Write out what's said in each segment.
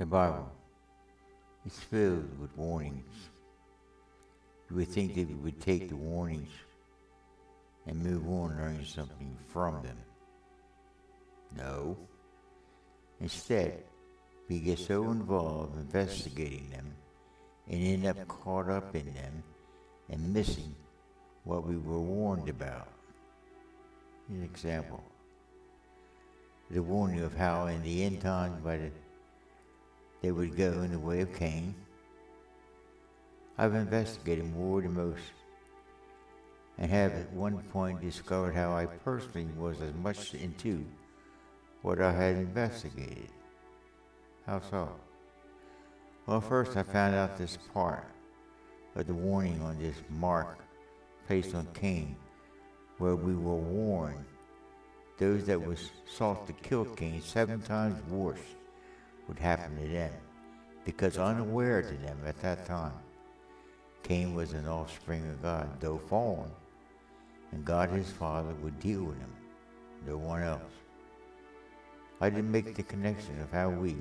The Bible is filled with warnings. You would think that we would take the warnings and move on learning something from them. No. Instead, we get so involved investigating them and end up caught up in them and missing what we were warned about. An example, the warning of how in the end times they would go in the way of Cain. I've investigated more than most and have at one point discovered how I personally was as much into what I had investigated. How so? Well, first I found out this part of the warning on this mark placed on Cain, where we were warned those that was sought to kill Cain 7 times worse would happen to them, because unaware to them at that time, Cain was an offspring of God, though fallen, and God his Father would deal with him, no one else. I didn't make the connection of how we,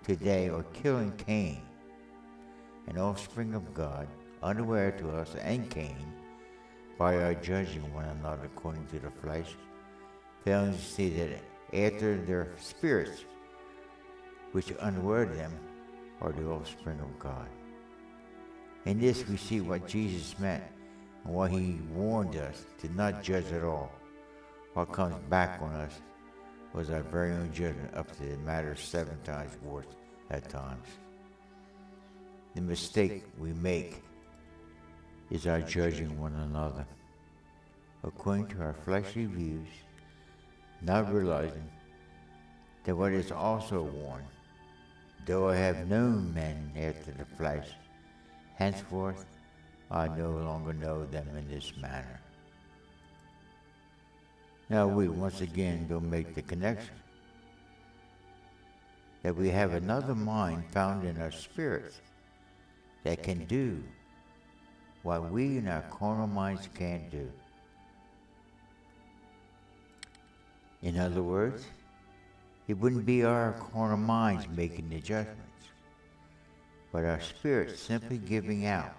today, are killing Cain, an offspring of God, unaware to us and Cain, by our judging one another according to the flesh, failing to see that after their spirits, which unaware to them, are the offspring of God. In this we see what Jesus meant and what he warned us to not judge at all. What comes back on us was our very own judgment, up to the matter 7 times worse at times. The mistake we make is our judging one another according to our fleshly views, not realizing that what is also warned, though I have known men after the flesh, henceforth I no longer know them in this manner. Now we once again will make the connection that we have another mind found in our spirits that can do what we in our carnal minds can't do. In other words, it wouldn't be our carnal minds making the judgments, but our spirit simply giving out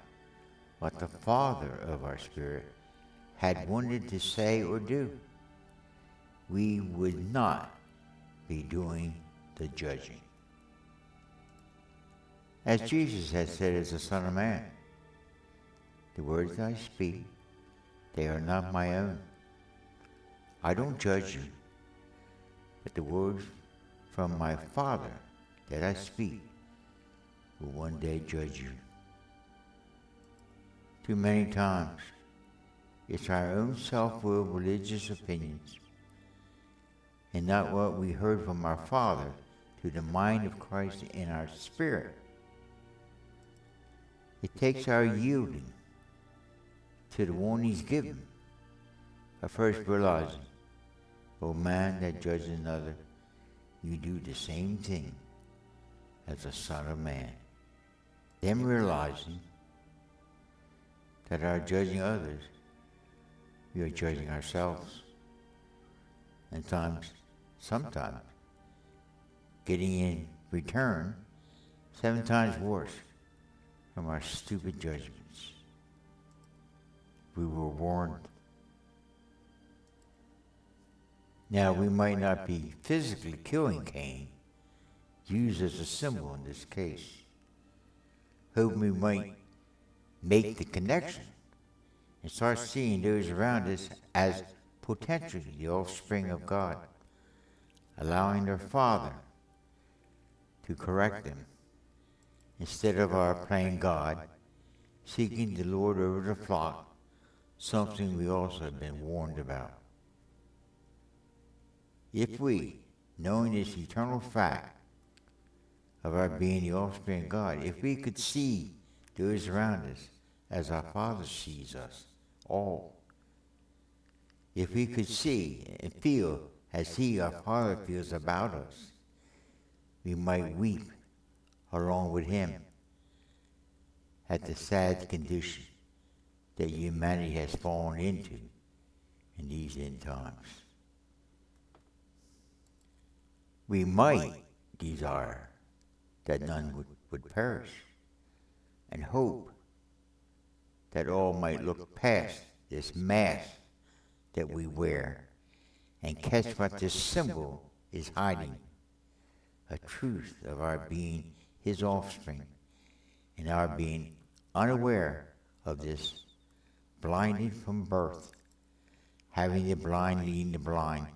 what the Father of our spirit had wanted to say or do. We would not be doing the judging. As Jesus had said as the Son of Man, the words I speak, they are not my own. I don't judge you, but the words from my Father that I speak will one day judge you. Too many times, it's our own self-willed religious opinions and not what we heard from our Father to the mind of Christ in our spirit. It takes our yielding to the warnings given, but first realizing, O man that judges another, you do the same thing as the Son of Man. Then realizing that our judging others, we are judging ourselves. And sometimes, getting in return 7 times worse from our stupid judgments. We were warned. Now, we might not be physically killing Cain, used as a symbol in this case. Hope we might make the connection and start seeing those around us as potentially the offspring of God, allowing their Father to correct them, instead of our playing God, seeking the Lord over the flock, something we also have been warned about. If we, knowing this eternal fact of our being the offspring of God, if we could see those around us as our Father sees us all, if we could see and feel as He, our Father, feels about us, we might weep along with Him at the sad condition that humanity has fallen into in these end times. We might desire that none would perish, and hope that all might look past this mask that we wear and catch what this symbol is hiding, a truth of our being his offspring and our being unaware of this, blinded from birth, having the blind leading the blind,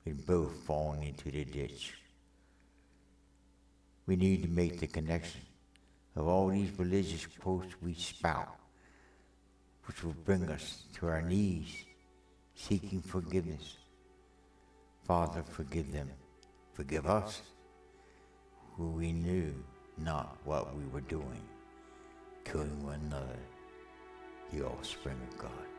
with both falling into the ditch. We need to make the connection of all these religious quotes we spout, which will bring us to our knees, seeking forgiveness. Father, forgive them. Forgive us, who we knew not what we were doing, killing one another, the offspring of God.